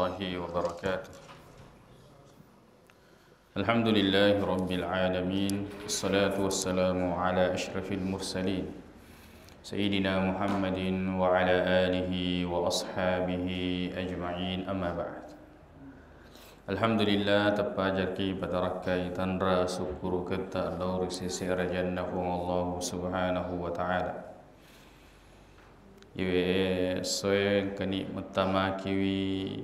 الله وبركاته. الحمد لله رب العالمين، الصلاة والسلام على أشرف المرسلين سيدنا محمد وعلى آله وأصحابه أجمعين، أما بعد. Alhamdulillah, tapajaki patarakai tanra syukuru kita dauri sisi rajannahu Allah subhanahu wa ta'ala. Iwe soe kani mutama kiwi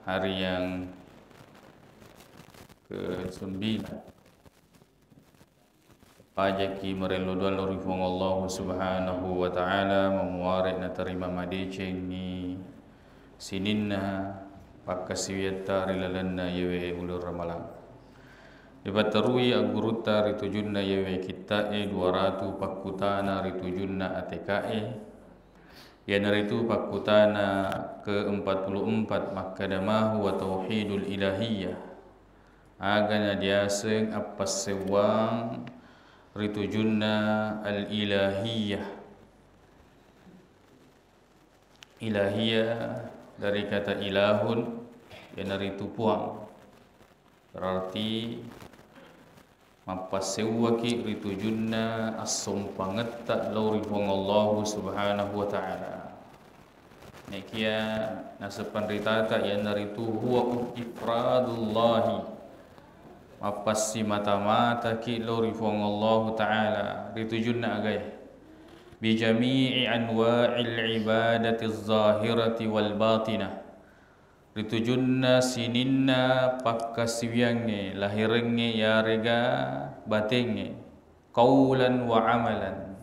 hari yang ke-9. Pajaki mereludal urifung Allah subhanahu wa ta'ala memuarik na terima madeceng ni sininna pakasiwiyata rilalanna yewe ulur ramalang. Dibatarui aguruta ritujunna yewe kita 200 pakutana ritujunna atekae. Yana ritu pakutana ke-44 makadamahu wa tauhidul ilahiyah. Agana diaseng apas sewang ritujunna al-ilahiyah. Ilahiyah dari kata ilahun yang dari tupuang, berarti mapasewaki ritujunna as-sumpanget tak laurifong Allah subhanahu wa ta'ala. Nekia nasepan ritata yang dari tu huwa ifradullahi, mapasi mata-mata ki laurifong Allah ta'ala ritujunna agai bijami'i anwa'il ibadati az-zahirati wal batinah. Ritujunna sininna pakkasiwiange lahirenge yarega batenge qaulan wa amalan.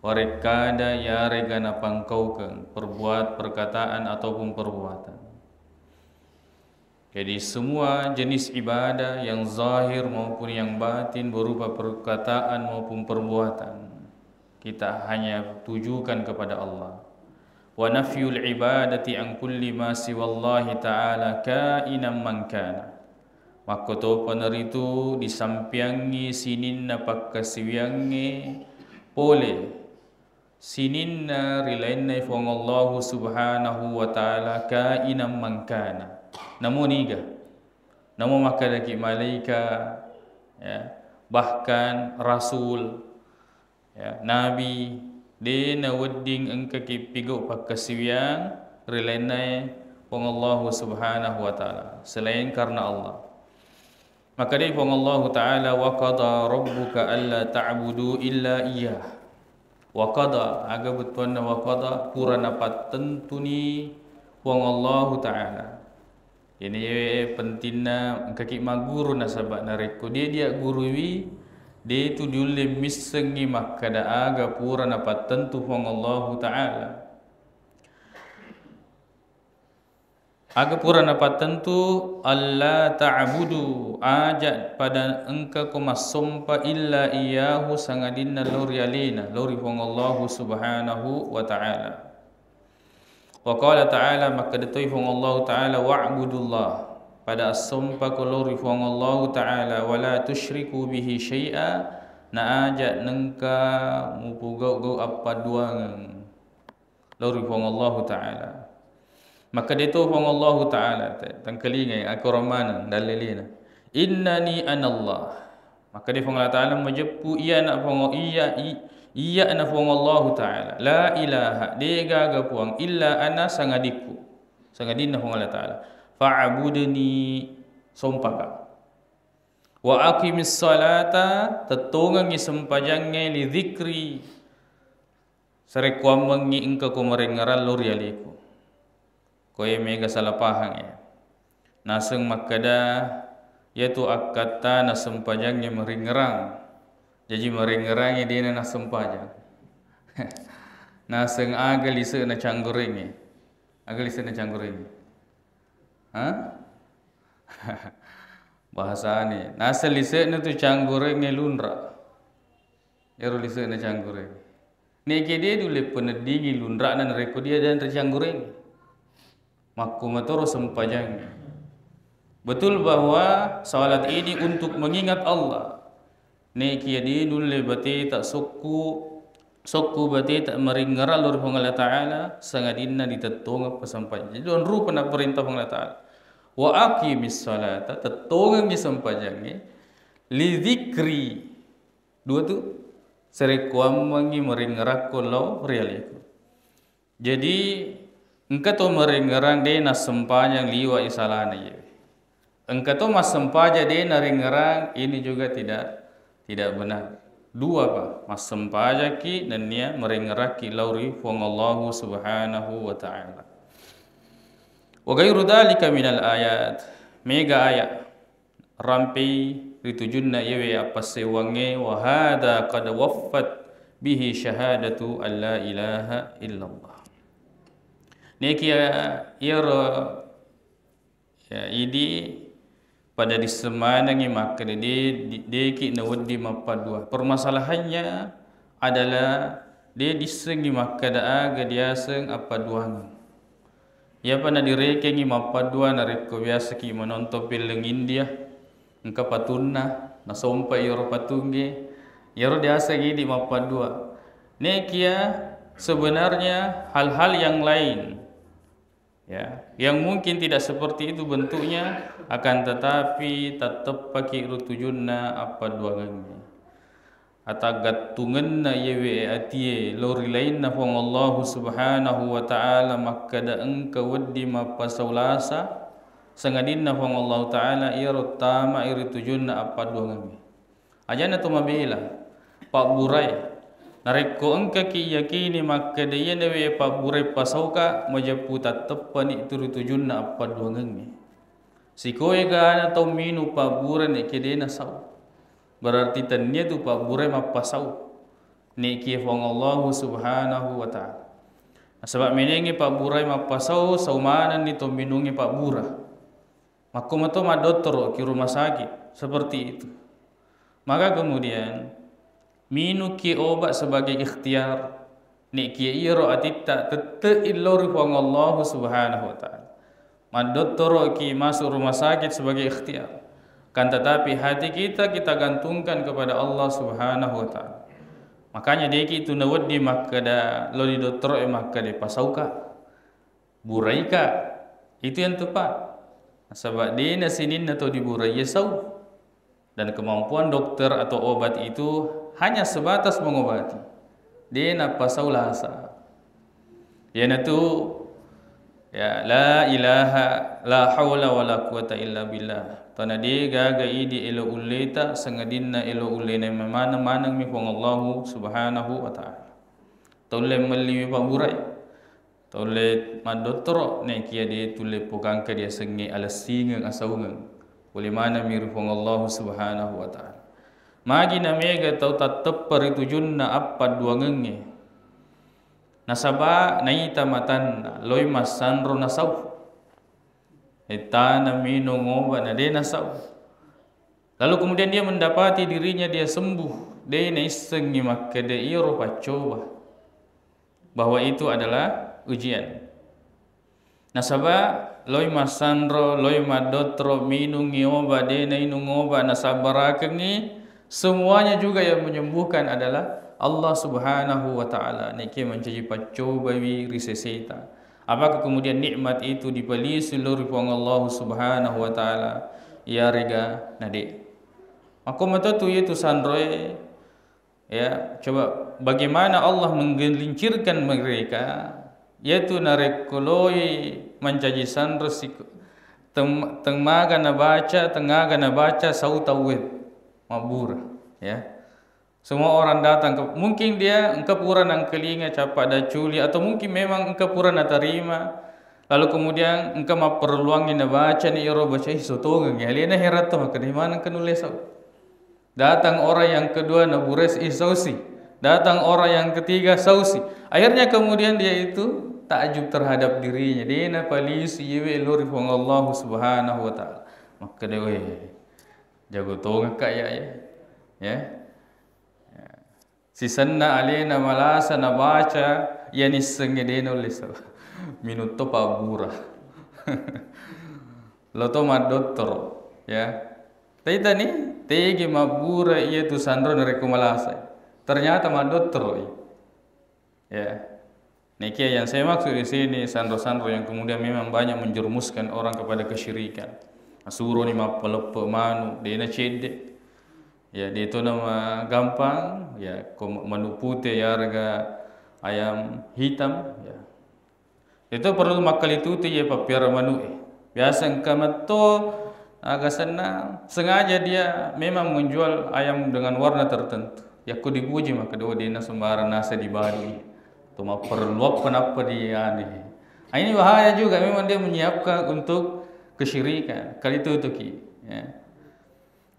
Warekada yarega napangkaukeun perbuat perkataan ataupun perbuatan. Jadi semua jenis ibadah yang zahir maupun yang batin berupa perkataan maupun perbuatan kita hanya tujukan kepada Allah. Wa nafyul ibadati an kulli ma siwallahi ta'ala kainan man kana. Maka to paneritu disampiangi sininna pakkasiwiangi pole sininna rilainna fong Allah subhanahu wa ta'ala kainan man kana. Namun iga namun makadaki malaika ya, bahkan rasul ya, nabi dena wedding engka ki pigo pakkasiwian rilainai pong Allah subhanahu wa ta'ala selain karena Allah. Maka dia pong Allah ta'ala wa qada rabbuka alla ta'budu illa iyyah. Wa qada aga betuanna wa qada purana patentuni pong Allah ta'ala. Ini pentingna engka ki maguru nasabak nareko dia guruwi dia itu diulim misengi makada aga pura napat tentu pong Allah ta'ala. Aga pura napat tentu Allah ta'budu ajat pada engka kumasumpa illa iyahu sangadinna lori alina lori pong Allah subhanahu wa ta'ala. Wa qala ta'ala maka detoi pong Allah ta'ala wa'budullah pada as-sumpa kolori fong Allah ta'ala wala tusyriku bihi syai'a na ajat nengka mupugau apa duangan lori fong Allah ta'ala. Maka itu fong Allah ta'ala tangkelingai aku ramana dalilina innani anallah. Maka dia fong Allah ta'ala majepu iya nak fong iya na fong Allah ta'ala la ilaha dia gaga puang illa ana sangadiku sangadina fong Allah ta'ala fa'budni sompaka wa aqimis salata tetungangi sempajange li dzikri sarekwamengi engka ko marengaran lor yaliku koye mega salapahang ya naseng makada yaitu akata na sempajange meringerang jadi meringerangi dina na sempajang naseng aga lise na canggurenge aga lise na canggurenge bahasa ni nasa lise na tu canggureng ni lunra ero lise na canggureng ni ke dia dule penedingi lunra dan reko dia dan tercanggureng makku matoro sempajang. Betul bahwa salat ini untuk mengingat Allah. Ni kia dia dule bati tak suku sokku berarti tak meringara lur Allah Ta'ala sangadina ditetunga pesampai. Jadi on rupa na perintah Allah Ta'ala. Wa aqimis salata tetunga ni sampajangi li dzikri. Dua tu serekuam mangi meringara kalau realiku. Jadi engkau tu meringara de na sampajang liwa isalana ye. Engkau tu mas sampaja de na ringarang ini juga tidak benar. Dua apa? Mas sampaja ki dan nia meringara ki lauri fuang Allah Subhanahu wa Ta'ala. Wa ghairu dzalika minal ayat. Mega ayat rampi ritujunna yewe apa sewange wa hada qad waffat bihi syahadatu an la ilaha illallah. Neki ya idi pada disemanangi maka deki nawadi mapadua. Permasalahannya adalah dia disengi maka daaga dia seng apa duang. Ya pada direkengi mapadua nareko biasa ki menonton film India engka patunna na sompa yoro patungge yoro dia segi di mapadua. Nekia sebenarnya hal-hal yang lain. Ya, yang mungkin tidak seperti itu bentuknya, akan tetapi tetap pakai rutujunna apa duangannya. Atagat tungenna yewe atie lori lainna fong Allah Subhanahu wa Ta'ala maka da engka waddi mapasaulasa sangadinna fong Allah Ta'ala irutama iritujunna apa duangannya. Ajana tu mabila Pak Burai nareko engka ki yakini maka dia newe Pak Burai pasauka majaputa tepani turutujunna apa duangannya. Sikoy gana tau minu Pak Burai ne kedena sau. Berarti tanya tu Pak Burai mapasau ni ki fong Allah Subhanahu wa Ta'ala. Sebab menengi Pak Burai mapasau saumanan ni to minungi Pak Burai. Maka mato madotoro ki rumah sakit seperti itu. Maka kemudian minu ki obat sebagai ikhtiar ni ki iro atita tete illori fong Allah Subhanahu wa Ta'ala. Madotoro ki masuk rumah sakit sebagai ikhtiar. Kan tetapi hati kita gantungkan kepada Allah Subhanahu wa Ta'ala. Makanya dia itu nawadi maka da lori doktor maka de pasauka buraika itu yang tepat. Sebab dia nasinin atau diburai sau dan kemampuan dokter atau obat itu hanya sebatas mengobati. Dia nak pasau lasa. Dia natu ya la ilaha la haula wala quwata illa billah. Tana dia gaga idi elo uleta sangadinna elo ulena mana manang mi fong Allah Subhanahu wa Ta'ala. Tole meli paburai. Tole madotro ne kia dia tule pokangka dia sengi ala singang asaungang. Boleh mana mi fong Allah Subhanahu wa Ta'ala. Magi na mega tau tatep paritujunna apa duangenge. Nasaba naita matan loy masanro nasau. Etana minum obat na dia nasau. Lalu kemudian dia mendapati dirinya dia sembuh. Dia isengi maka dia iro pacoba bahwa itu adalah ujian. Nasaba loy masanro loy madotro minum obat dia inung obat nasabarakengi semuanya juga yang menyembuhkan adalah Allah Subhanahu wa Ta'ala. Niki menjadi pacoba wi riseseta. Apakah kemudian nikmat itu dipeli seluruh Allah Subhanahu wa Ta'ala ya rega nade. Maka mata tu itu sandroe ya coba bagaimana Allah menggelincirkan mereka yaitu narekoloi mencaji sandro tengaga na baca sautawet mabur ya. Semua orang datang ke, mungkin dia engkau pura nang kelinga capak da culi atau mungkin memang engkau pura na terima. Lalu kemudian engkau ma perluangi na baca ni iro baca sotongan ya lena herat tu maka di mana engkau nulis. Datang orang yang kedua na bures sausi. Datang orang yang ketiga sausi. Akhirnya kemudian dia itu takjub terhadap dirinya. Dia na palisi yewe lori fong Allah Subhanahu wa Ta'ala. Maka dia jago tonga kaya ya. Si sanna alena malasa na baca yani sengedeno leso minuto pabura loto madotoro ya taita ni tege mabura ia tu sandro nareko malasa ternyata madotoro Ya. Nekia yang saya maksud di sini sandro-sandro yang kemudian memang banyak menjerumuskan orang kepada kesyirikan. Asuro ni mapalepe manu, dia na cede. Ya, dia itu nama gampang, ya, manu putih ya harga ayam hitam, ya. Itu perlu makal itu ya papiara manu. Biasa engkau mato agak senang, sengaja dia memang menjual ayam dengan warna tertentu. Ya, aku dipuji maka dia na sembarang nasi di baru. Cuma perlu kenapa dia ni? Ini bahaya juga, memang dia menyiapkan untuk kesyirikan. Kali itu ya.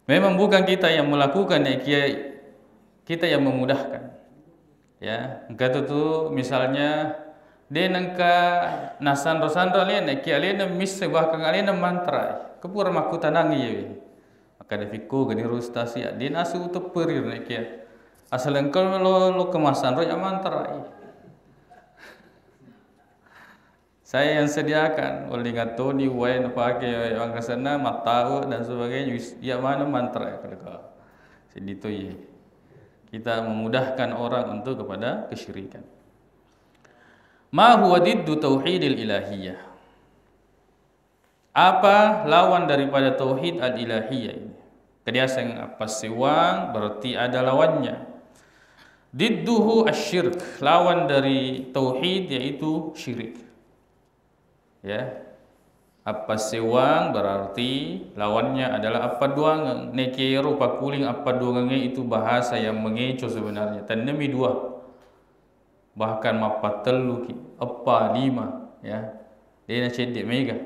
Memang bukan kita yang melakukan, ya, kita yang memudahkan. Ya, kata tu misalnya dia nangka nasandro-sandro lain, ya, lain mis bahkan lain mantra. Kepura maku tanangi ya. Maka dia fikir gani rustasi, dia nasu tu perir ya. Asal engkau lo kemasan roh ya mantra. Saya yang sediakan, oleh ngatoni, wain pakai yang kesana, matau dan sebagainya. Ya mana mantra kalau jadi itu ya. Kita memudahkan orang untuk kepada kesyirikan. Ma huwa diddu tauhidil ilahiyah. Apa lawan daripada tauhid al-ilahiyah ini? Kediasang apa siwang berarti ada lawannya. Didduhu asyirk, lawan dari tauhid yaitu syirik. Ya, apa sewang berarti lawannya adalah apa duangan. Nekero pakuling apa duangannya itu bahasa yang mengecoh sebenarnya. Tandemi dua, bahkan mapa telu apa lima, ya. Dia nak cedek mega.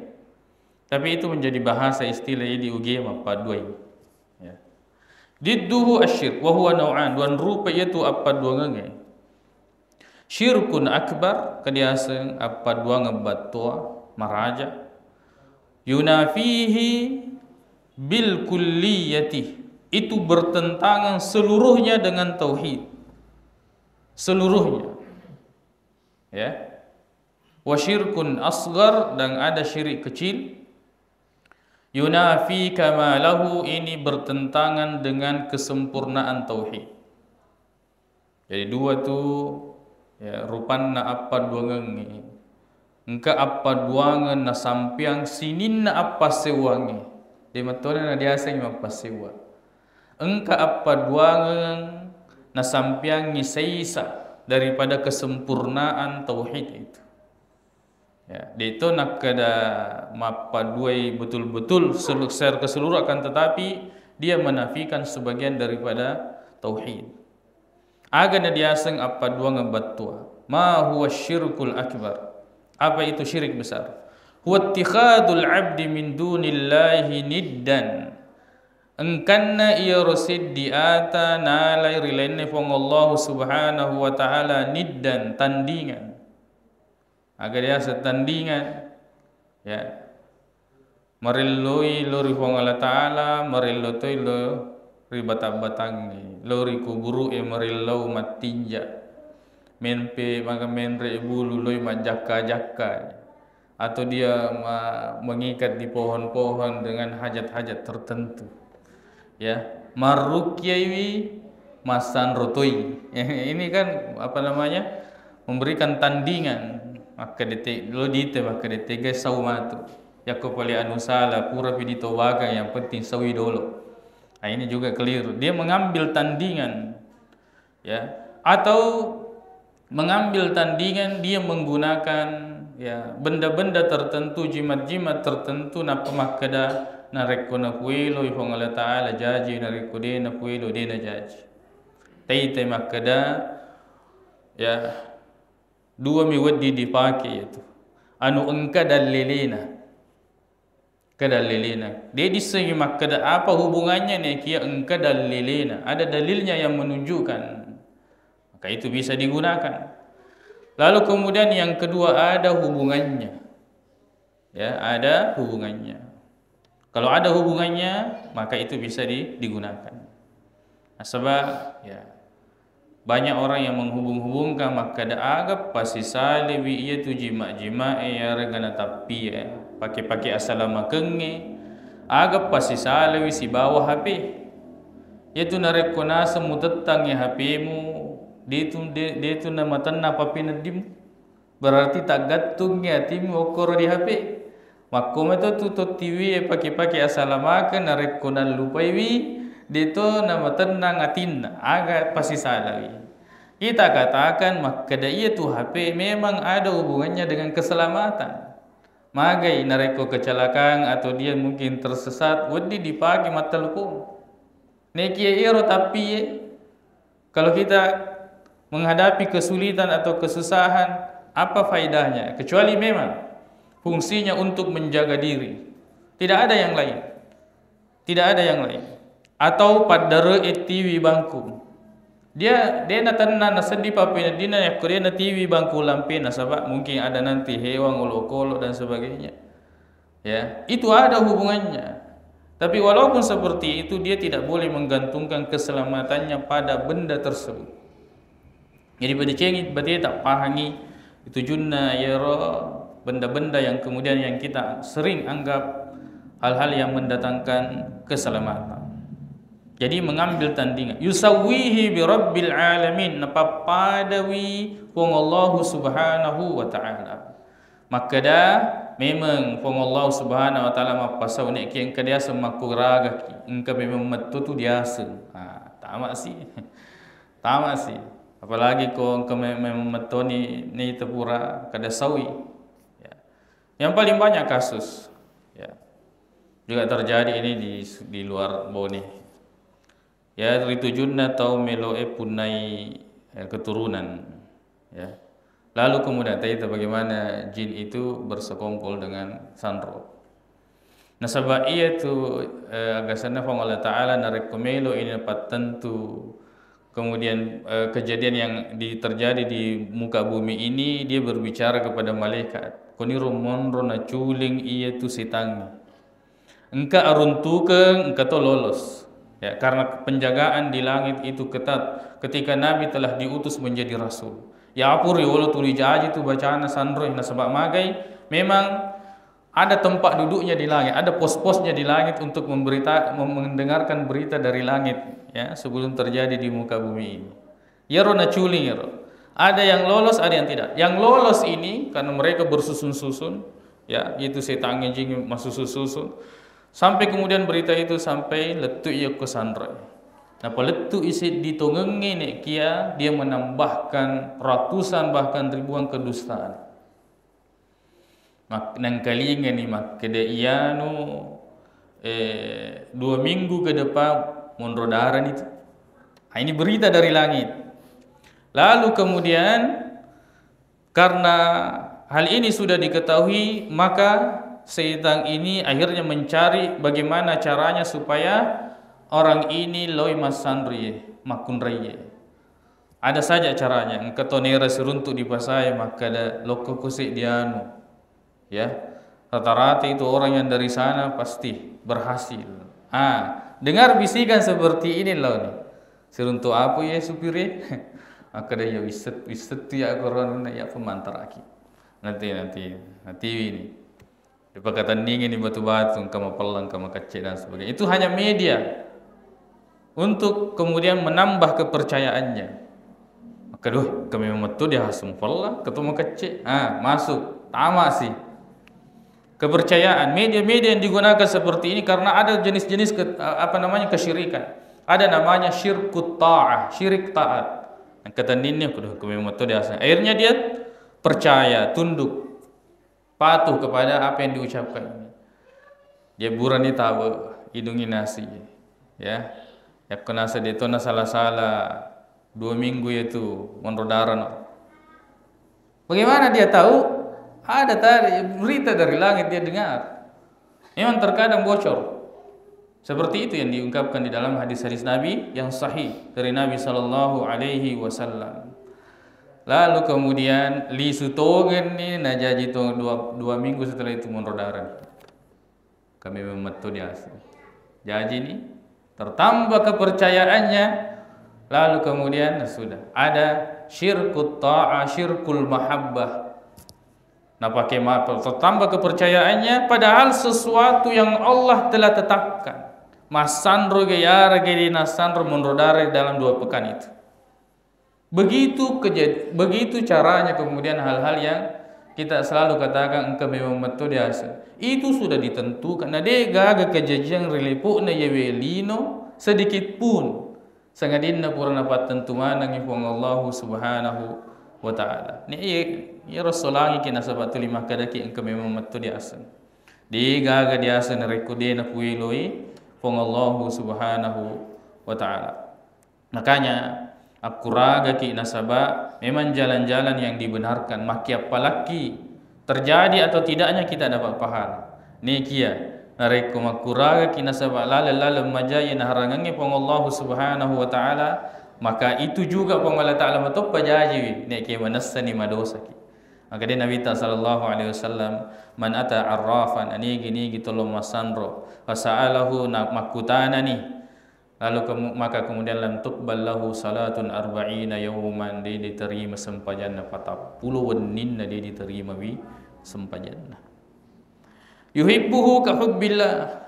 Tapi itu menjadi bahasa istilah di UG mapa dua. Ya. Didduhu asyirk wa huwa nau'an, duan rupa iaitu apa duangannya. Syirkun akbar kadiasang apa duangan batua maraja yunafihi bil kulliyati, itu bertentangan seluruhnya dengan tauhid, seluruhnya, ya. Wa syirkun asghar, dan ada syirik kecil, yunafi kamalahu, ini bertentangan dengan kesempurnaan tauhid. Jadi dua tu, ya, rupanna apa duangan engka apa duangan na sampiang sinin na apa sewangi. Dia matona na diaseng apa sewa. Engka apa duangan na sampiang ngisaisa daripada kesempurnaan tauhid itu. Ya, dia itu nak kada mapa duai betul-betul secara keseluruhan, akan tetapi dia menafikan sebagian daripada tauhid. Agana diaseng apa duangan batua. Ma huwa syirkul akbar. Apa itu syirik besar? Huwa ittikhadul abdi min dunillahi niddan. Engkanna ia rosid diata nalai rilenne fong Allah subhanahu wa ta'ala niddan, tandingan. Agar dia setandingan, ya. Marilloi lori fong Allah ta'ala, marillotoi lo ribatang-batangi, lori kuburu marillau matinja. Menpe maka menre bulu loi majaka-jaka, atau dia mengikat di pohon-pohon dengan hajat-hajat tertentu, ya. Marukyai masan rotoi, ini kan apa namanya, memberikan tandingan. Maka lo dite maka ditega saumatu ya kepali anusala pura pidito baga, yang penting sawi dolo. Nah, ini juga keliru, dia mengambil tandingan, ya, atau mengambil tandingan dia menggunakan, ya, benda-benda tertentu, jimat-jimat tertentu na pemakada na rekona puelo ifong Allah Ta'ala jaji na rekode na puelo de na jaji taite makada, ya, dua miwadi dipakai itu anu engka dalilina kadalilina dia disegi makada apa hubungannya nih kia engka dalilina, ada dalilnya yang menunjukkan, maka itu bisa digunakan. Lalu kemudian yang kedua ada hubungannya, ya, ada hubungannya. Kalau ada hubungannya maka itu bisa digunakan. Nah, sebab, ya, banyak orang yang menghubung-hubungkan maka ada agak pasti salewi ia tu jima-jima ya regana tapi, ya, pakai-pakai asalama kenge agak pasti salewi si bawah HP. Itu narekona semu tetang ya HP-mu, dia itu nama tanah papi nadim berarti tak gantungnya tim okor di HP. Makom itu tutup TV pakai assalamualaikum narik konan lupaiwi itu nama tenang atin agak pasti salah. Kita katakan maka dia tu HP memang ada hubungannya dengan keselamatan. Magai nareko kecelakaan atau dia mungkin tersesat, wedi dipakai mata lupa. Neki ero tapi kalau kita menghadapi kesulitan atau kesusahan, apa faedahnya? Kecuali memang fungsinya untuk menjaga diri. Tidak ada yang lain. Tidak ada yang lain. Atau pada TV bangku. Dia nak tenang, nak sedih papina dina ya Korea na TV bangku lampin sebab mungkin ada nanti hewan olok-olok dan sebagainya. Ya, itu ada hubungannya. Tapi walaupun seperti itu dia tidak boleh menggantungkan keselamatannya pada benda tersebut. Jadi pada cengit berarti tak pahami itu junna ya benda-benda yang kemudian yang kita sering anggap hal-hal yang mendatangkan keselamatan. Jadi mengambil tandingan yusawihi bi rabbil alamin napa padawi wong Allah subhanahu wa ta'ala. Maka dah memang wong Allah subhanahu wa ta'ala mapasau nek ki engka dia semaku raga ki engka memang metu tu biasa. Tamak sih apalagi ko engka memang metu ni tepura kada sawi. Yang paling banyak kasus ya juga terjadi ini di luar Bone. Ya ritujunna tau meloe punai keturunan ya. Lalu kemudian tadi bagaimana jin itu bersekongkol dengan sandro. Nah sebab ia tu agasana fong Allah Taala narekomelo ini dapat tentu. Kemudian kejadian yang terjadi di muka bumi ini dia berbicara kepada malaikat. Koniru monro na culing ia tu sitangi. Engka aruntukeun engka to lolos. Ya, karena penjagaan di langit itu ketat ketika Nabi telah diutus menjadi rasul. Ya apuri walau tuli jaji itu bacaan sandro na sebab magai memang ada tempat duduknya di langit, ada pos-posnya di langit untuk mendengarkan berita dari langit ya sebelum terjadi di muka bumi ini. Ya rona culing ya. Ada yang lolos, ada yang tidak. Yang lolos ini karena mereka bersusun-susun ya, itu setan jing masuk susun. Sampai kemudian berita itu sampai letu ia ke sandra. Napa letu isi ditongenge nek kia dia menambahkan ratusan bahkan ribuan kedustaan. Mak nang kalinga ni mak kede ianu 2 minggu ke depan monrodaran itu. Ini berita dari langit. Lalu kemudian karena hal ini sudah diketahui maka setan ini akhirnya mencari bagaimana caranya supaya orang ini loi masandri makun raya. Ada saja caranya. Engkau tonera seruntuk di pasai maka ada loko kusik dianu. Ya, rata-rata itu orang yang dari sana pasti berhasil. Dengar bisikan seperti ini loh nih. Seruntuk apa ya supirnya? Maka dia wiset tu ya korona ya pemantar aki. Nanti ini. Di perkataan dingin di batu-batu, kama pelang, kama kecil dan sebagainya. Itu hanya media untuk kemudian menambah kepercayaannya. Maka kami memetu dia hasum pelang, ketemu kecil, masuk, tamak sih. Kepercayaan media-media yang digunakan seperti ini karena ada jenis-jenis kesyirikan. Ada namanya syirkut ta'ah, syirik taat. Kata ini kami memetu dia hasum. Akhirnya dia percaya, tunduk, patuh kepada apa yang diucapkan. Dia burani tahu hidungi nasi ya. Ya kena sedeto na salah-salah 2 minggu itu monrodaran. Bagaimana dia tahu? Ada tadi berita dari langit dia dengar. Memang terkadang bocor. Seperti itu yang diungkapkan di dalam hadis-hadis Nabi yang sahih dari Nabi sallallahu alaihi wasallam. Lalu kemudian li sutogen ni najaji tu 2 minggu setelah itu monrodaran. Kami memetu dia. Jaji ni tertambah kepercayaannya. Lalu kemudian sudah ada syirkut ta'ah, syirkul mahabbah. Nah pakai tertambah kepercayaannya padahal sesuatu yang Allah telah tetapkan. Masandro gayara gedi nasandro monrodare dalam 2 pekan itu. Begitu caranya kemudian hal-hal yang kita selalu katakan engkau memang betul diasa. Itu sudah ditentukan. Nah, dia gaga kejadian relipuk na yewelino sedikit pun. Sangadinna purana tentu mana ngipong Allah Subhanahu wa ta'ala. Ni ya Rasulullah kina sabatu lima kadaki engkau memang betul diasa. Dia gaga diasa na rekode na puiloi pong Allah Subhanahu wa ta'ala. Makanya aku raga ki nasaba memang jalan-jalan yang dibenarkan, maki apalagi terjadi atau tidaknya kita dapat pahala. Ni kia nareku makuraga ki nasaba lala majaya naharangangi pong Allah Subhanahu wa ta'ala, maka itu juga pong Allah ta'ala matop pajaji ni kia manassani madosa ki. Maka dia Nabi sallallahu alaihi wasallam man ata arrafan ani gini gitolong masandro fasa'alahu makutana ni. Lalu maka kemudian lam tuqbal lahu salatun arba'ina yawman, dia diterima sempajanna 40 wenin dia diterima bi sempajanna. Yuhibbuhu ka hubbillah.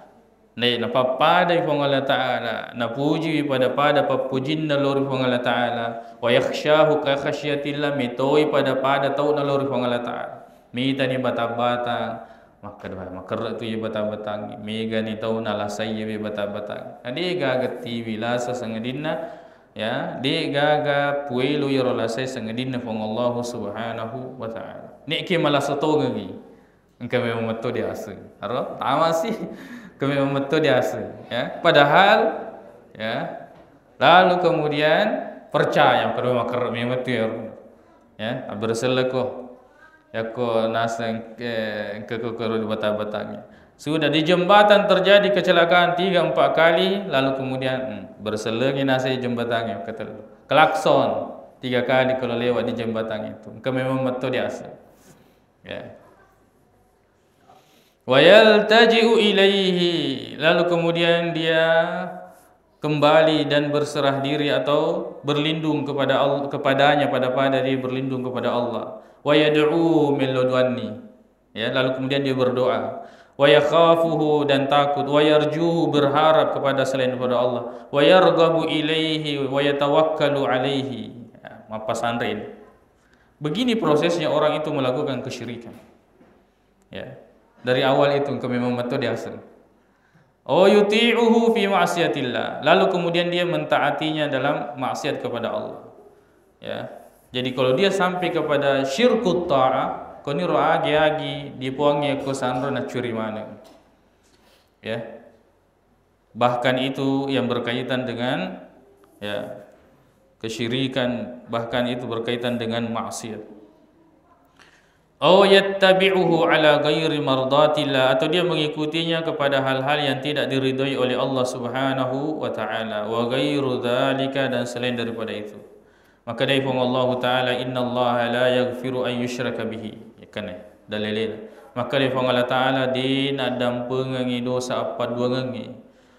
Nei napapada pong Allah Taala, napuji pada papujinna lori pong Allah Taala, wa yakhshahu ka khasyatillah, mitoi pada tau na lori pong Allah Taala. Mita ni bata-bata maka tu ye batang-batang mega ni tau na lasai ye batang-batang. Adi gaga TV lasa sangadinna ya, di gaga puelu ye lasai sangadinna pong Allah Subhanahu wa ta'ala. Ni ke malasa to ngi engka memang meto dia asa. Aro tama sih ke memang meto dia asa ya. Padahal ya lalu kemudian percaya kalau makar memang tu ya berseleko yako nasang ke batang-batangnya. Sudah di jembatan terjadi kecelakaan 3-4 kali, lalu kemudian berselangi nasi jembatannya, kata klakson 3 kali kalau lewat di jembatan itu. Engkau memang betul di asal. Ya. Wa yaltaji'u ilaihi, lalu kemudian dia kembali dan berserah diri atau berlindung kepada Allah, kepadanya pada dia berlindung kepada Allah. Wa yad'u min ladwanni, ya, lalu kemudian dia berdoa. Wa yakhafuhu, dan takut. Wa yarju, berharap kepada selain daripada Allah. Wa yarghabu ilaihi wa yatawakkalu alaihi. Ya, mapasandrin. Begini prosesnya orang itu melakukan kesyirikan. Ya. Dari awal itu engkau memang betul di asal. Oh yuti'uhu fi ma'siyatillah, lalu kemudian dia mentaatinya dalam maksiat kepada Allah. Ya. Jadi kalau dia sampai kepada syirkut ta'ah, kau ni roagi dipuangi ko sandro na curi mana. Ya. Bahkan itu yang berkaitan dengan ya kesyirikan, bahkan itu berkaitan dengan maksiat. Aw yattabi'uhu ala ghairi mardatillah, atau dia mengikutinya kepada hal-hal yang tidak diridhai oleh Allah Subhanahu wa taala, wa ghairu dzalika, dan selain daripada itu. Maka dari firman Allah taala, innallaha la yaghfiru an yushraka bihi, ya kan dalilnya. Maka dari firman Allah taala, din adam pengangi dosa apa dua ngangi,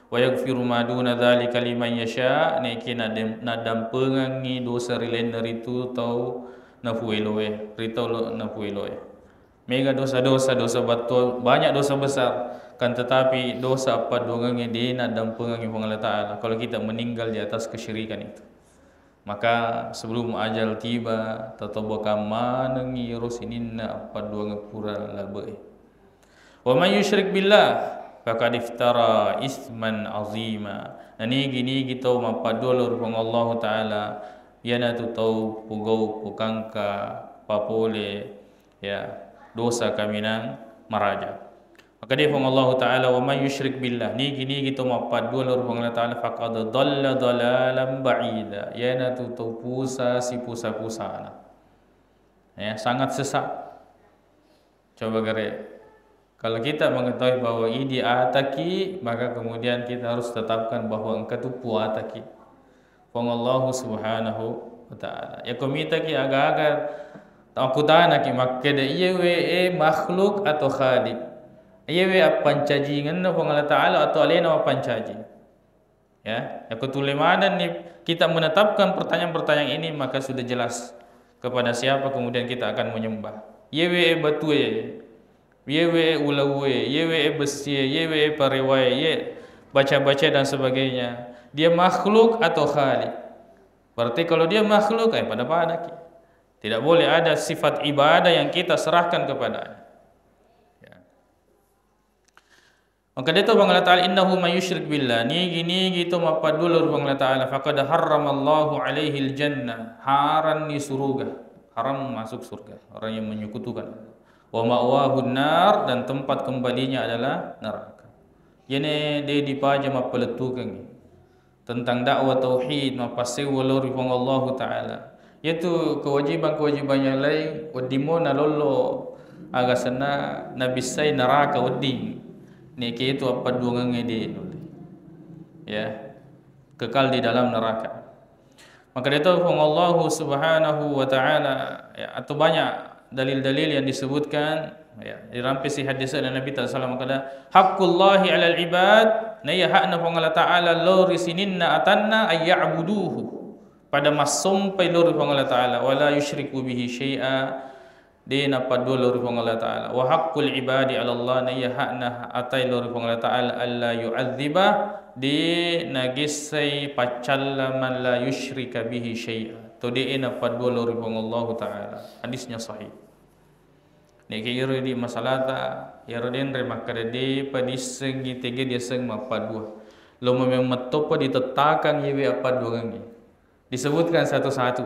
wa yaghfiru ma duna dzalika liman yasha, nekin adam pengangi dosa rilen dari itu tau nafuiloe ritolo nafuiloe. Mega dosa-dosa batul, banyak dosa besar, kan tetapi dosa apa dongangi dina dan pengangi Allah Taala kalau kita meninggal di atas kesyirikan itu. Maka sebelum ajal tiba tatoboka manengi rusininna apa dua ngapura labe. Wa may yusyrik billah faqad iftara isman azima. Nani gini kita mapadolor pang Allah Taala yana tu tau pugau pukangka papole ya dosa kaminang maraja. Maka dia firman Allah taala, wa may yusyrik billah, ni gini kita mapadu lur Allah taala faqad dhalla dhalalan ba'ida, yana tu tau pusa si pusa-pusana ya sangat sesat. Coba gere kalau kita mengetahui bahwa ini ataki, maka kemudian kita harus tetapkan bahwa engkau tu puataki Allah Subhanahu wa taala. Ya komita ki aga-aga takutana ki makkede iyewe makhluk atau khaliq. Iyewe apancaji nganna Allah taala atau alena apancaji. Ya, aku tulemadan ni kita menetapkan pertanyaan-pertanyaan ini, maka sudah jelas kepada siapa kemudian kita akan menyembah. Iyewe batue, iyewe ulawe, iyewe besi, iyewe parewaye, baca-baca dan sebagainya. Dia makhluk atau khaliq. Berarti kalau dia makhluk pada tidak boleh ada sifat ibadah yang kita serahkan kepadanya. Ya. Maka dia tahu Allah Ta'ala innahu may yusyrik billah ni gini gitu mapadulur Allah Ta'ala faqad harramallahu alaihi aljannah haram ni surga, haram masuk surga orang yang menyekutukan. Wa ma'wahu nar dan tempat kembalinya adalah neraka. Ini dia dipaja mapeletukan tentang dakwah tauhid mapasewa lori pang Allah Ta'ala. Yaitu kewajiban-kewajiban yang lain wadimona lolo agasana nabisai neraka wading. Ni itu apa duangannya dia. Ya. Kekal di dalam neraka. Maka dia tahu pang Allah Subhanahu wa Ta'ala ya, atau banyak dalil-dalil yang disebutkan ya dirampisi hadis dari Nabi sallallahu alaihi wasallam haqqullahi 'alal ibad na ya hakna Allah Ta'ala lori sininna atanna ay ya'buduhu pada masumpai lori Allah Ta'ala wala yusyriku bihi syai'a dina padua lori Allah Ta'ala wa haqqul ibadi 'ala Allah na ya hakna atai lori Allah Ta'ala alla yu'adziba di nagisai pacalla man la yusyrika bihi syai'a to di ina padua lori Allah Ta'ala hadisnya sahih. Nek kira di masalah ta yarodin remakare di padiseng gitege dia seng mapadua. Lo memang metopa ditetakan yewe apa duangannya. Disebutkan satu-satu.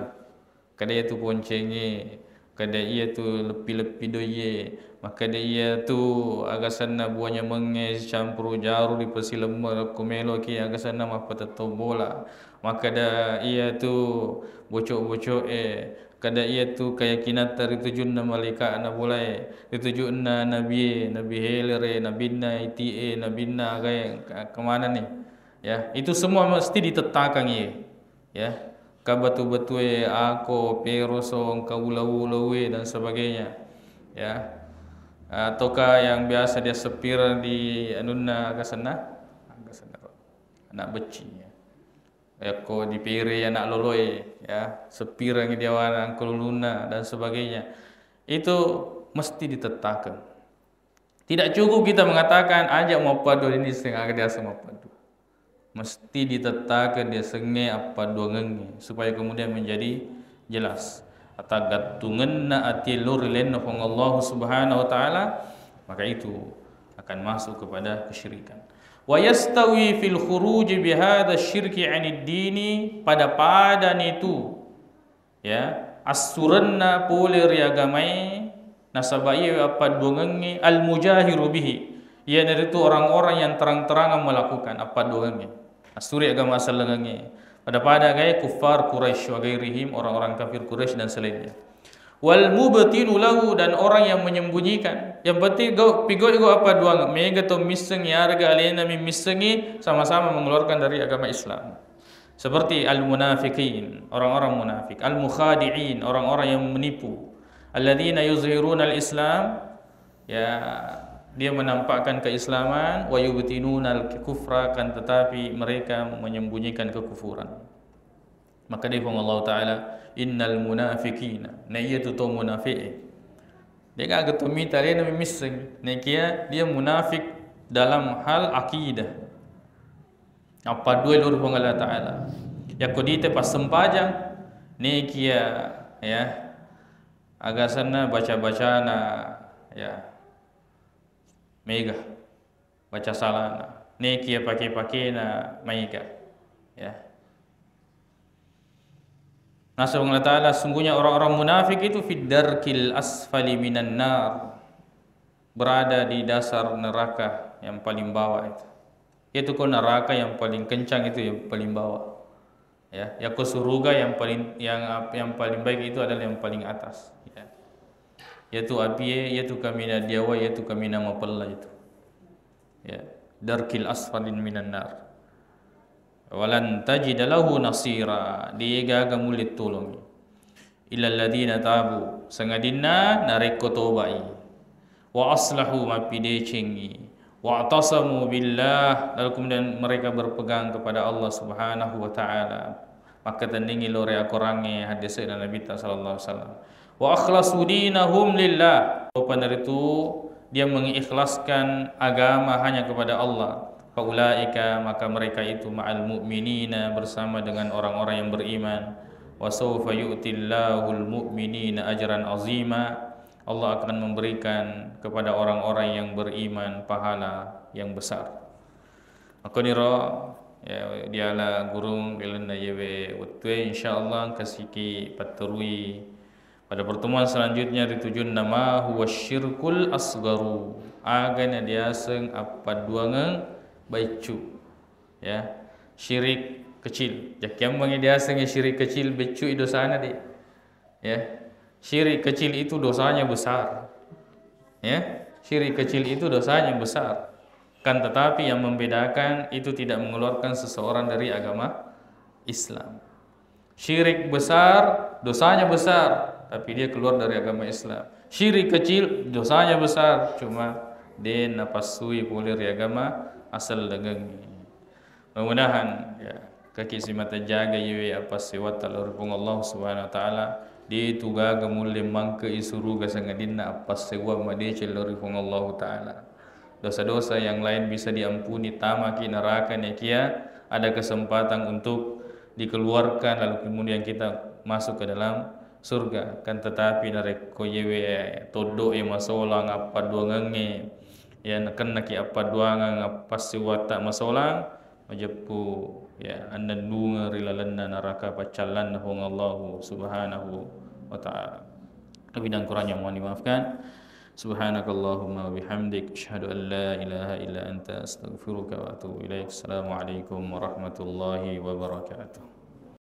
Kada itu poncenge, kada ia tu lepi-lepi doye, maka dia tu agasana buahnya menges campur jaru di persilemar kumelo ki agasana mapatato bola. Maka da ia tu bocok-bocok kada ia tu keyakinan teritujun na malaikat na bulai ritujun na nabi helere nabinna iti nabinna gay kemana nih ya itu semua mesti ditetapkan ya kabatu-batu ako perosong kaula-ulawe dan sebagainya ya ataukah yang biasa dia sepir di anunna kasana anak beci ko dipiri anak loloi ya sepirang dia wana kuluna dan sebagainya itu mesti ditetapkan. Tidak cukup kita mengatakan ajak mau padu ini setengah dia semua padu. Mesti ditetapkan dia senge apa duangannya supaya kemudian menjadi jelas. Atagattunganna ati lurilen ng Allah Subhanahu wa Ta'ala maka itu akan masuk kepada kesyirikan. Wa yastawi fil khuruj bihadha syirki 'anid dini pada itu ya asuranna poler agamai nasabai apa dongangi al mujahiru bihi ya itu orang-orang yang terang-terangan melakukan apa dongangi asuri agama salangangi pada gaya kufar Quraisy wa gairihim orang-orang kafir Quraisy dan selainnya wal mubtinu lahu dan orang yang menyembunyikan yang penting pigo apa duang mega to miseng yarga alena mi misengi sama-sama mengeluarkan dari agama Islam seperti al munafiqin orang-orang munafik al mukhadi'in orang-orang yang menipu alladzina yuzhiruna al Islam ya dia menampakkan keislaman wa yubtinuna al kufra kan tetapi mereka menyembunyikan kekufuran maka dia Allah Ta'ala innal munafiqina nayatu to munafiq dia enggak ketumi tadi nama miseng nekia dia munafik dalam hal akidah apa dua lur Allah Ta'ala ya kodite pas sempajang nekia ya agak sana baca-baca na ya mega baca salah nekia pakai-pakai na mega ya Nasab Allah Ta'ala sungguhnya orang-orang munafik itu fiddarkil asfali minan nar berada di dasar neraka yang paling bawah itu kok neraka yang paling kencang itu yang paling bawah ya ke surga yang paling baik itu adalah yang paling atas ya yaitu api yaitu kamina diawa yaitu kamina mapalla itu ya darkil asfalin minan nar walan tajid lahu nasira dia gaga mulit tolong illa alladhina tabu sangadinna nareko tobai wa aslahu mapidecengi wa atasamu billah lalu kemudian mereka berpegang kepada Allah Subhanahu wa Ta'ala maka tandingi lore akorange hadis dari Nabi sallallahu alaihi wasallam wa akhlasu dinahum lillah pada itu dia mengikhlaskan agama hanya kepada Allah Faulaika, maka mereka itu ma'al mu'minina, bersama dengan orang-orang yang beriman. Wa sawfa yu'tillahul mu'minina ajran azima, Allah akan memberikan kepada orang-orang yang beriman pahala yang besar. Maka nira ya diala gurung dilana yewe utwe insyaallah kasiki paterui pada pertemuan selanjutnya ditujun nama huwa syirkul asgaru, agana diaseng apa duangan baicu ya, syirik kecil. Jakiam bang diaseng syirik kecil baicu itu dosana di ya. Syirik kecil itu dosanya besar. Ya, syirik kecil itu dosanya besar. Kan tetapi yang membedakan itu tidak mengeluarkan seseorang dari agama Islam. Syirik besar, dosanya besar, tapi dia keluar dari agama Islam. Syirik kecil, dosanya besar, cuma dia napasui boleh dari agama asal dagang. Mudah-mudahan ya kaki si mata jaga yewe apa sewat talurpung Allah Subhanahu wa taala di tuga gamulle mangke isuru gasangadinna apa sewa made celurpung Allah taala. Dosa-dosa yang lain bisa diampuni, tamaki neraka nekia, ada kesempatan untuk dikeluarkan lalu kemudian kita masuk ke dalam surga. Kan tetapi nareko yewe todo masolang apa duangange ya nakan naki apa duangang apa siwata masolang majepu ya anda dunga rilalanna neraka pacalan hong Allah Subhanahu wa taala. Lebih kurangnya mohon dimaafkan. Subhanakallahumma wa bihamdik asyhadu an la ilaha illa anta astaghfiruka wa atubu ilaik. Assalamualaikum warahmatullahi wabarakatuh.